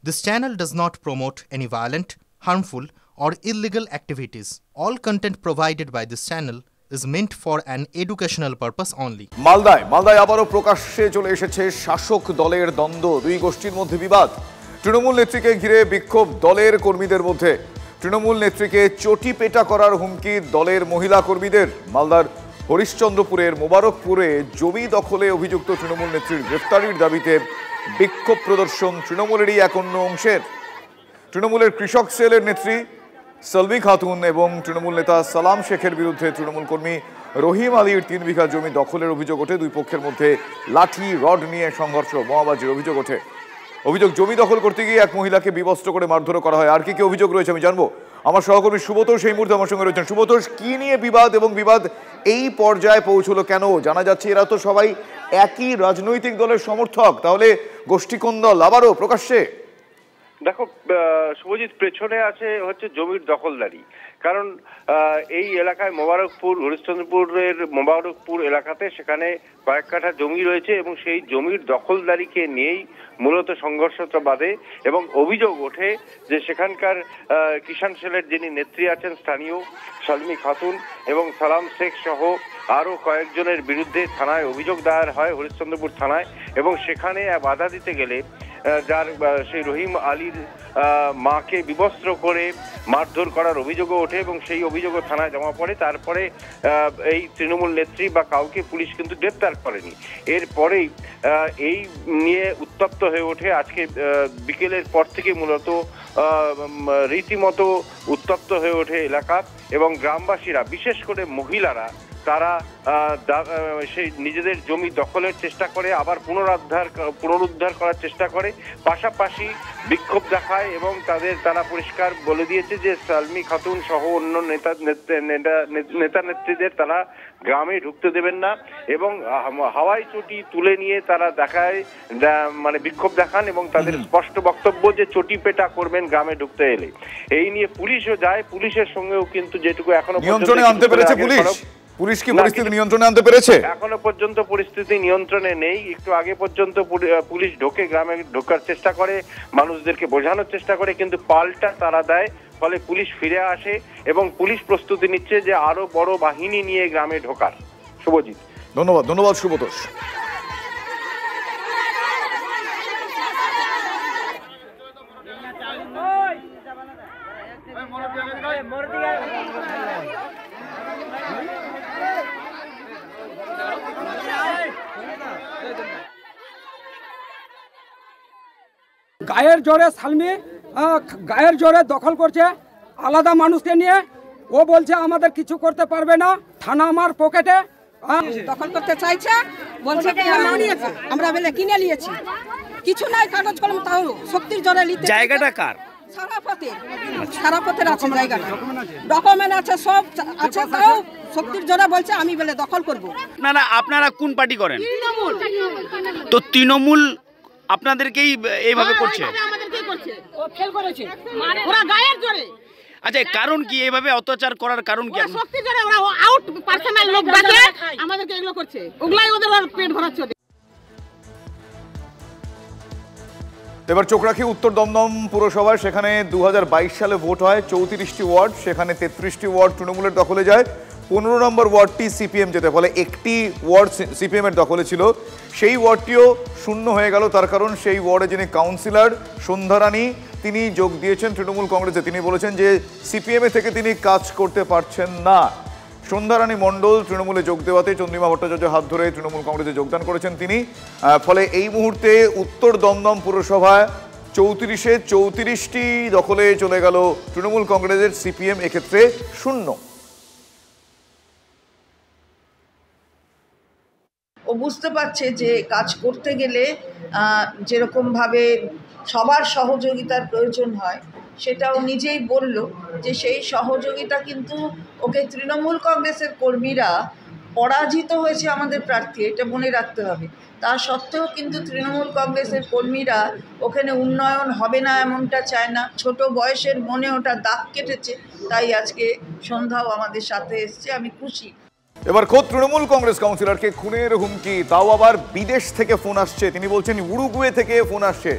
This channel does not promote any violent, harmful, or illegal activities. All content provided by this channel is meant for an educational purpose only. মালদায় আবারও প্রকাশ্যে চলে এসেছে শাসক দলের দ্বন্দ্ব। দুই গোষ্ঠীর মধ্যে বিবাদ। তৃণমূল নেত্রীকে ঘিরে বিক্ষোভ দলের কর্মীদের মধ্যে। তৃণমূল নেত্রীকে চটি পেটা করার হুমকি দলের মহিলা কর্মীদের। মালদার হরিশ্চন্দ্রপুরের মোবারকপুরে জমি দখলে অভিযুক্ত তৃণমূল নেত্রীর গ্রেফতারির দাবিতে বিক্ষোভ প্রদর্শন তৃণমূলেরই এক অন্য অংশের। তৃণমূলের কৃষক সেলের নেত্রী সালমি খাতুন এবং তৃণমূল নেতা সালাম শেখের বিরুদ্ধে তৃণমূল কর্মী রহিম আলীর ৩ বিঘা জমি দখলের অভিযোগ ওঠে। দুই পক্ষের মধ্যে লাঠি রড নিয়ে সংঘর্ষ, বোমাবাজির অভিযোগ ওঠে। অভিযোগ, জমি দখল করতে গিয়ে এক মহিলাকে বিবস্ত্র করে মারধর করা হয়। আর কি কি অভিযোগ রয়েছে আমি জানবো। আমার সহকর্মী সুব্রতোষ সেই মুহূর্তে আমার সঙ্গে রয়েছেন। সুব্রতোষ, কি নিয়ে বিবাদ এবং বিবাদ এই পর্যায়ে পৌঁছলো কেন? জানা যাচ্ছে এরা তো সবাই একই রাজনৈতিক দলের সমর্থক, তাহলে গোষ্ঠী কোন দল আবারও প্রকাশ্যে? দেখো শুভজিৎ, পেছনে আছে হচ্ছে জমির দখলদারি। কারণ এই এলাকায় হরিশ্চন্দ্রপুরের মোবারকপুর এলাকাতে সেখানে কয়েক কাঠা জমি রয়েছে এবং সেই জমির দখলদারিকে নিয়েই মূলত সংঘর্ষটা বাধে এবং অভিযোগ ওঠে যে সেখানকার কিষাণ সেলের যিনি নেত্রী আছেন স্থানীয় সালমি খাতুন এবং সালাম শেখ সহ আরো কয়েকজনের বিরুদ্ধে থানায় অভিযোগ দায়ের হয় হরিশ্চন্দ্রপুর থানায়। এবং সেখানে বাধা দিতে গেলে যার সেই রহিম আলীর মাকে বিবস্ত্র করে মারধর করার অভিযোগও ওঠে এবং সেই অভিযোগও থানায় জমা পড়ে। তারপরে এই তৃণমূল নেত্রী বা কাউকে পুলিশ কিন্তু গ্রেপ্তার করেনি। এরপরেই এই নিয়ে উত্তপ্ত হয়ে ওঠে। আজকে বিকেলের পর থেকে মূলত রীতিমতো উত্তপ্ত হয়ে ওঠে এলাকা এবং গ্রামবাসীরা, বিশেষ করে মহিলারা, তারা সেই নিজেদের জমি দখলের চেষ্টা করে, আবার পুনরুদ্ধার করার চেষ্টা করে, পাশাপাশি বিক্ষোভ দেখায় এবং তারা পরিষ্কার বলে দিয়েছে যে সালমি খাতুন সহ অন্য নেতা নেত্রীদের তারা গ্রামে ঢুকতে দেবেন না এবং হাওয়াই চটি তুলে নিয়ে তারা মানে বিক্ষোভ দেখান এবং তাদের স্পষ্ট বক্তব্য যে চটি পেটা করবেন গ্রামে ঢুকতে এলে। এই নিয়ে পুলিশও যায়, পুলিশের সঙ্গেও কিন্তু যেটুকু এখনো নিয়ন্ত্রণে আনতে পেরেছে পুলিশ কি পরিস্থিতি নিয়ন্ত্রণে আনতে পেরেছে? এখনো পর্যন্ত পরিস্থিতি নিয়ন্ত্রণে নেই। একটু আগে পর্যন্ত পুলিশ গ্রামে ঢোকার চেষ্টা করে, মানুষদেরকে বোঝানোর চেষ্টা করে, কিন্তু পাল্টা তারা দেয়। ফলে পুলিশ ফিরে আসে এবং পুলিশ প্রস্তুতি নিচ্ছে যে আরো বড় বাহিনী নিয়ে গ্রামে ঢোকার। শুভজিৎ, ধন্যবাদ সুব্রতোষ। গায়ের জোরে সালমি গায়ের জোরে দখল করছে আলাদা মানুষকে নিয়ে। ও বলছে আমাদের কিছু করতে পারবে না, থানা আমার পকেটে দখল করতে চাইছে। বলছে আমরা বেলে কিনে নিয়েছি, কিছু নাই কাগজ কলম, তাও শক্তির জোরে নিতে। জায়গাটা কার? সারাপথের আছে জায়গাটা, ডকুমেন্ট আছে, সব আছে, তাও শক্তির জোরে বলছে আমি বেলে দখল করব। না, আপনারা কোন পার্টি করেন? তো তৃণমূল আপনাদেরকেই এইভাবে করছে? আচ্ছা, কারণ কি এইভাবে অত্যাচার করার কারণ কি? এবার চোখ রাখি উত্তর দমদম পুরসভায়। সেখানে 2022 সালে ভোট হয়। 34টি ওয়ার্ড, সেখানে 33টি ওয়ার্ড তৃণমূলের দখলে যায়। 15 নম্বর ওয়ার্ডটি সিপিএম যেতে, ফলে একটি ওয়ার্ড সিপিএম এর দখলে ছিল। সেই ওয়ার্ডটিও শূন্য হয়ে গেল। তার কারণ সেই ওয়ার্ডে যিনি কাউন্সিলর সন্ধ্যা রানী, তিনি যোগ দিয়েছেন তৃণমূল কংগ্রেসে। তিনি বলেছেন যে সিপিএম থেকে তিনি কাজ করতে পারছেন না। সন্ধ্যা রানী মণ্ডল তৃণমূলে যোগ দেওয়াতে চন্দ্রিমা ভট্টাচার্যের হাত ধরে তৃণমূল কংগ্রেসে যোগদান করেছেন তিনি। ফলে এই মুহূর্তে উত্তর দমদম পুরসভায় 34টি দখলে চলে গেল তৃণমূল কংগ্রেসের, সিপিএম এক্ষেত্রে শূন্য। ও বুঝতে পারছে যে কাজ করতে গেলে যেরকমভাবে সবার সহযোগিতার প্রয়োজন হয়, সেটাও নিজেই বলল যে সেই সহযোগিতা কিন্তু ওকে তৃণমূল কংগ্রেসের কর্মীরা পরাজিত হয়েছে আমাদের প্রার্থী, এটা মনে রাখতে হবে। তা সত্ত্বেও কিন্তু তৃণমূল কংগ্রেসের কর্মীরা ওখানে উন্নয়ন হবে না এমনটা চায় না। ছোট বয়সের মনে ওটা দাগ কেটেছে, তাই আজকে সন্ধ্যাও আমাদের সাথে এসছে। আমি খুশি। এবার খোদ তৃণমূল কংগ্রেস কাউন্সিলরকে খুনের হুমকি, তাও আবার বিদেশ থেকে ফোন আসছে। তিনি বলছেন উরুগুয়ে থেকে ফোন আসছে।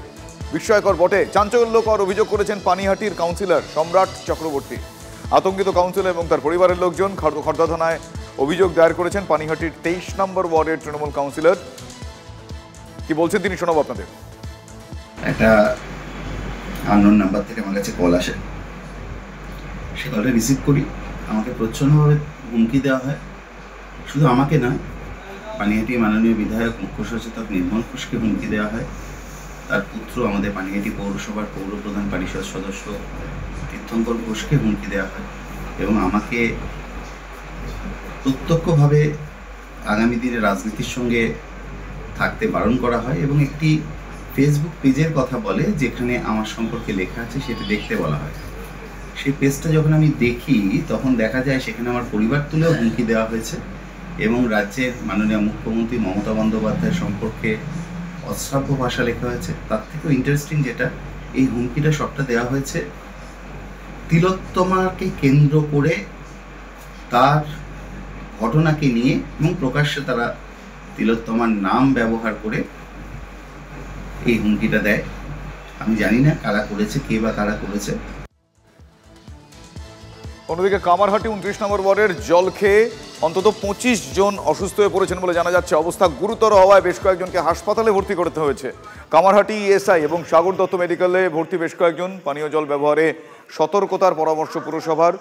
বিস্ময়কর বটে। চাঞ্চল্যকর অভিযোগ করেছেন পানিহাটির কাউন্সিলর সম্রাট চক্রবর্তী। আতঙ্কিত কাউন্সিলর এবং তার পরিবারের লোকজন খড়দা থানায় অভিযোগ দায়ের করেছেন পানিহাটির 23 নম্বর ওয়ার্ডের তৃণমূল কাউন্সিলর। কি বলছেন তিনি শোনাবো আপনাদের। একটা আননোন নাম্বার থেকে আমার কাছে কল আসে, সে কলটা রিসিভ করি। আমাকে প্রচ্ছন্নভাবে হুমকি দেওয়া হয়, শুধু আমাকে না, পানিহাটি মাননীয় বিধায়ক মুখ্য সচেতক নির্মল ঘোষকে হুমকি দেওয়া হয়, তার পুত্র আমাদের পানিহাটি পৌরসভার পৌরপ্রধান পরিষদ সদস্য তীর্থঙ্কর ঘোষকে হুমকি দেওয়া হয় এবং আমাকে প্রত্যক্ষভাবে আগামী দিনে রাজনীতির সঙ্গে থাকতে বারণ করা হয় এবং একটি ফেসবুক পেজের কথা বলে যেখানে আমার সম্পর্কে লেখা আছে সেটা দেখতে বলা হয়। সেই পেজটা যখন আমি দেখি তখন দেখা যায় সেখানে আমার পরিবার তুলেও হুমকি দেওয়া হয়েছে এবং রাজ্যের মাননীয় মুখ্যমন্ত্রী মমতা বন্দ্যোপাধ্যায় সম্পর্কে অশ্রাব্য ভাষা লেখা হয়েছে। তার থেকেও ইন্টারেস্টিং যেটা, এই হুমকিটা সবটা দেওয়া হয়েছে তিলোত্তমাকে কেন্দ্র করে, তার ঘটনাকে নিয়ে, এবং প্রকাশ্যে তারা তিলোত্তমার নাম ব্যবহার করে এই হুমকিটা দেয়। আমি জানি না কারা করেছে, কে বা কারা করেছে। অন্যদিকে কামারহাটি 29 নম্বর ওয়ার্ডের জল খেয়ে অন্তত 25 জন অসুস্থ হয়ে পড়েছেন বলে জানা যাচ্ছে। অবস্থা গুরুতর হওয়ায় বেশ কয়েকজনকে হাসপাতালে ভর্তি করতে হয়েছে। কামারহাটি ইএসআই এবং সাগর দত্ত মেডিকেলে ভর্তি বেশ কয়েকজন। পানীয় জল ব্যবহারে সতর্কতার পরামর্শ পুরসভার।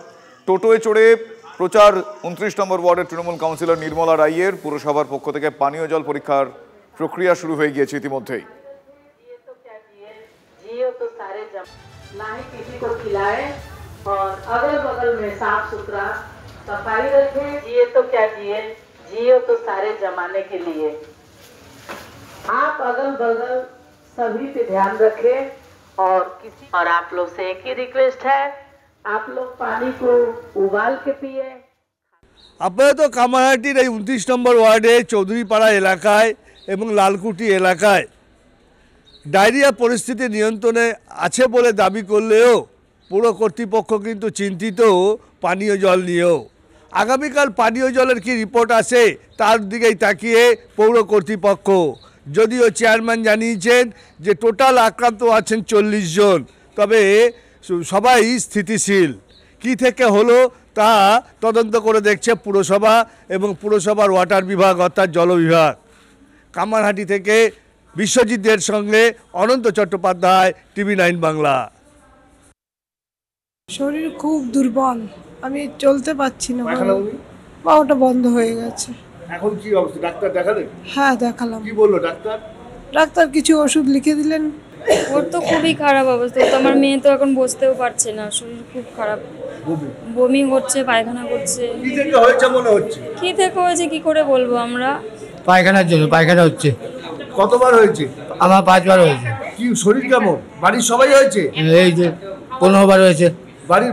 টোটোয় চড়ে প্রচার 29 নম্বর ওয়ার্ডের তৃণমূল কাউন্সিলর নির্মলা রাইয়ের। পুরসভার পক্ষ থেকে পানীয় জল পরীক্ষার প্রক্রিয়া শুরু হয়ে গিয়েছে ইতিমধ্যেই। और अगल बगल में साफ सुथरा सफाई रखें। जिए तो क्या जिए, जियो तो सारे जमाने के लिए। आप अगल बगल सभी पे ध्यान रखें और आप लोग से एक ही रिक्वेस्ट है, आप लोग पानी को उबाल के पिए। আপনারা তো কামারহাটির এই 29 নম্বর ওয়ার্ডে চৌধুরীপাড়া এলাকায় এবং লালকুটি এলাকায় ডায়রিয়া পরিস্থিতি নিয়ন্ত্রণে আছে বলে দাবি করলেও পুরো কর্তৃপক্ষ কিন্তু চিন্তিত পানীয় জল নিয়েও। আগামীকাল পানীয় জলের কি রিপোর্ট আসে তার দিকেই তাকিয়ে পৌর কর্তৃপক্ষ। যদিও চেয়ারম্যান জানিয়েছেন যে টোটাল আক্রান্ত আছেন 40 জন, তবে সবাই স্থিতিশীল। কি থেকে হলো তা তদন্ত করে দেখছে পুরসভা এবং পুরসভার ওয়াটার বিভাগ অর্থাৎ জল বিভাগ। কামারহাটি থেকে বিশ্বজিৎদের সঙ্গে অনন্ত চট্টোপাধ্যায়, TV9 বাংলা। শরীর খুব দুর্বল, আমি চলতে পারছি না, বা ওটা বন্ধ হয়ে গেছে। এখন কি অবস্থা? ডাক্তার দেখালেন? হ্যাঁ দেখালাম। কি বললো ডাক্তার? ডাক্তার কিছু ওষুধ লিখে দিলেন। ওর তো খুবই খারাপ অবস্থা, তো আমার মেয়ে তো এখন বসতেও পারছে না, শরীর খুব খারাপ, বমি হচ্ছে, পায়খানা করছে। কি থেকে হয়েছে মনে হচ্ছে? কি থেকে হয়েছে কি করে বলবো আমরা? পায়খানার জন্য, পায়খানা হচ্ছে। কতবার হয়েছে? আমার 5 বার হয়েছে। কি শরীর কেমন? বাড়ির সবাই হয়েছে? এই যে 15 বার হয়েছে।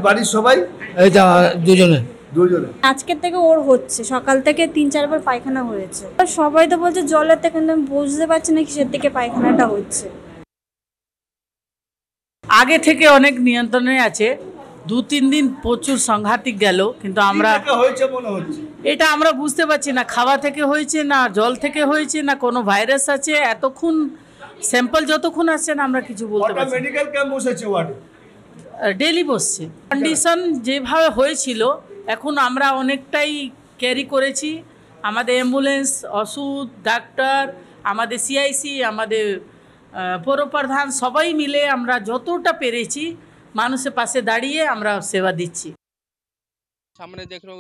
বাড়ির সবাই? এই তো দুজনে। আজকের থেকে ওর হচ্ছে, সকাল থেকে 3-4 বার পায়খানা হয়েছে। সবাই তো বলছে জলের থেকে, কিন্তু আমি বুঝতে পারছি না কিসের থেকে পায়খানাটা হচ্ছে। আগে থেকে অনেক নিয়ন্ত্রণে আছে, 2-3 দিন প্রচুর সাংঘাতিক গেল, কিন্তু আমরা এটা আমরা বুঝতে পারছি না খাওয়া থেকে হয়েছে না জল থেকে হয়েছে না কোনো ভাইরাস আছে। এতক্ষণ স্যাম্পল যতক্ষণ আসছে না আমরা কিছু বলতে পারছি না। মেডিকেল ক্যাম্প বসেছে ওয়ার্ডে, ডেলি বসছে। কন্ডিশন যেভাবে হয়েছিল এখন আমরা অনেকটাই ক্যারি করেছি। আমাদের অ্যাম্বুলেন্স, ওষুধ, ডাক্তার, আমাদের সিআইসি, আমাদের পৌরপ্রধান সবাই মিলে আমরা যতটা পেরেছি মানুষের পাশে দাঁড়িয়ে আমরা সেবা দিচ্ছি। সামনে দেখলো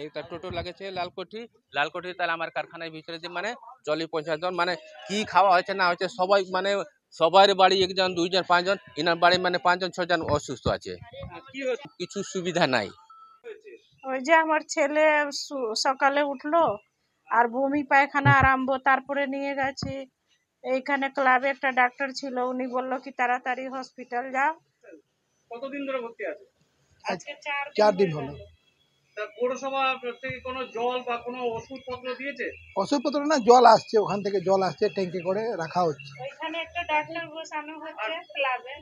একটা টোটো লাগেছে লালকোঠি তাহলে আমার কারখানায় ভিতরে যে মানে জলে 50 জন, মানে কি খাওয়া হয়েছে না হয়েছে সবাই, মানে সবার বাড়ি 1 জন 2 জন 5 জন, ইনার বাড়ি মানে 5 জন 6 জন অসুস্থ আছে। কিছু সুবিধা নাই। ওই যে আমার ছেলে সকালে উঠলো আর বমি পায়খানা আরম্ভ, তারপরে নিয়ে গেছি এইখানে ক্লাবে একটা ডাক্তার ছিল, উনি বললো কি তাড়াতাড়ি হসপিটাল যাও। কতদিন ধরে ভর্তি আছে? আজকে 4 দিন হলো। পৌরসভা থেকে কোনো জল বা কোনো ওষুধপত্র দিয়েছে? ওষুধপত্র না, জল আসছে, ওখান থেকে জল আসছে, ট্যাঙ্কে করে রাখা হচ্ছে। ওইখানে একটা ডাক্তার বসানো হচ্ছে ক্লাবে।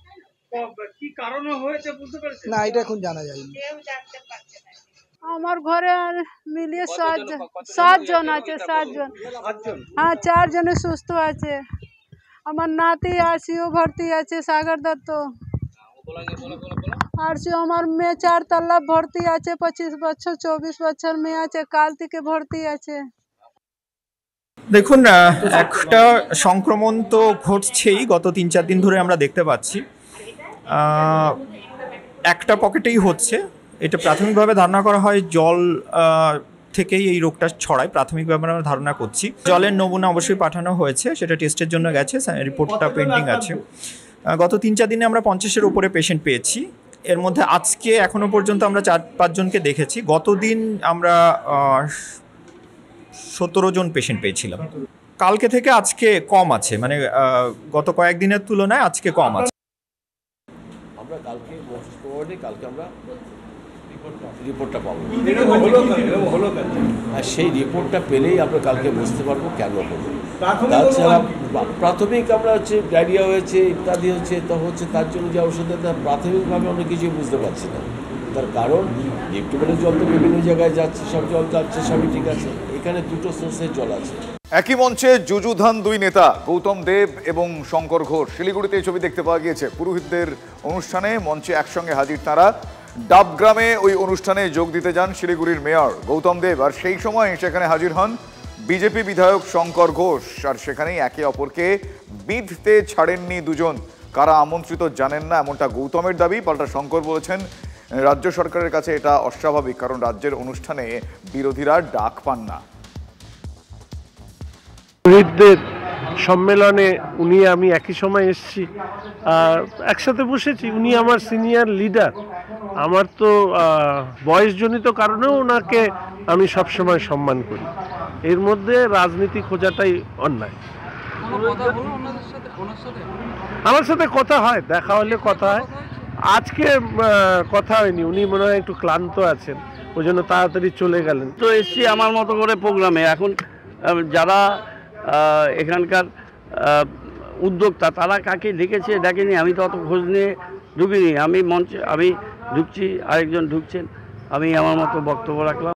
কি কারণে হয়েছে বুঝতে পেরেছেন? না, এটা এখন জানা যায়নি। কেউ জানতে পারছে না। আমার ঘরে মিলিয়ে 7 জন আছে। 7 জন। হ্যাঁ, 4 জনে সুস্থ আছে আমার নাতি আরসিও ভর্তি আছে, সাগর দত্ত। আরসিও আমার মেয়ে 4 তলা ভর্তি আছে, 25 বছর 24 বছর মেয়ে আছে, কাল থেকে ভর্তি আছে। দেখুন, একটা সংক্রমণ তো ঘটছেই, গত 3-4 দিন ধরে আমরা দেখতে পাচ্ছি। একটা পকেটেই হচ্ছে, এটা প্রাথমিকভাবে ধারণা করা হয় জল থেকেই এই রোগটা ছড়ায়, প্রাথমিকভাবে আমরা ধারণা করছি। জলের নমুনা অবশ্যই পাঠানো হয়েছে, সেটা টেস্টের জন্য গেছে, রিপোর্টটা পেন্ডিং আছে। গত 3-4 দিনে আমরা 50-এর উপরে পেশেন্ট পেয়েছি। এর মধ্যে আজকে এখনো পর্যন্ত আমরা 4-5 জনকে দেখেছি। গতদিন আমরা 17 জন পেশেন্ট পেয়েছিলাম। কালকে থেকে আজকে কম আছে, মানে গত কয়েকদিনের তুলনায় আজকে কম আছে। আমরা কালকে আমরা রিপোর্টটা পাবো, আর সেই রিপোর্টটা পেলেই আমরা কালকে বুঝতে পারবো কেন হলো। তাছাড়া প্রাথমিক আমরা হচ্ছে ডায়রিয়া হয়েছে ইত্যাদি হচ্ছে, তো হচ্ছে তার জন্য যে ওষুধ প্রাথমিকভাবে আমরা কিছুই বুঝতে পারছি না। তার কারণ টিউবওয়েলের জল তো বিভিন্ন জায়গায় যাচ্ছে, সব জল যাচ্ছে, সবই ঠিক আছে, এখানে দুটো সোর্সের জল আছে। একই মঞ্চে যুযুধান দুই নেতা গৌতম দেব এবং শঙ্কর ঘোষ। শিলিগুড়িতে এই ছবি দেখতে পাওয়া গিয়েছে। পুরোহিতদের অনুষ্ঠানে মঞ্চে একসঙ্গে হাজির তারা। ডাবগ্রামে ওই অনুষ্ঠানে যোগ দিতে যান শিলিগুড়ির মেয়র গৌতম দেব, আর সেই সময় সেখানে হাজির হন বিজেপি বিধায়ক শঙ্কর ঘোষ। আর সেখানেই একে অপরকে বিঁধতে ছাড়েননি দুজন। কারা আমন্ত্রিত জানেন না, এমনটা গৌতমের দাবি। পাল্টা শঙ্কর বলেছেন রাজ্য সরকারের কাছে এটা অস্বাভাবিক, কারণ রাজ্যের অনুষ্ঠানে বিরোধীরা ডাক পান না। পুরোহিতদের সম্মেলনে উনি আমি একই সময় এসেছি, একসাথে বসেছি। উনি আমার সিনিয়র লিডার, আমার তো বয়সজনিত কারণেও ওনাকে আমি সবসময় সম্মান করি। এর মধ্যে রাজনীতি খোঁজাটাই অন্যায়। আমার সাথে কথা হয়, দেখা হলে কথা হয়। আজকে কথা হয়নি, উনি মনে হয় একটু ক্লান্ত আছেন, ওই জন্য তাড়াতাড়ি চলে গেলেন। তো এসছি আমার মতো করে প্রোগ্রামে। এখন যারা এখানকার উদ্যোক্তা তারা কাকে ডেকেছে ডাকেনি আমি তো অত খোঁজ নিয়ে ঢুকিনি। আমি মঞ্চে ঢুকছি, আরেকজন ঢুকছেন, আমি আমার মতো বক্তব্য রাখলাম।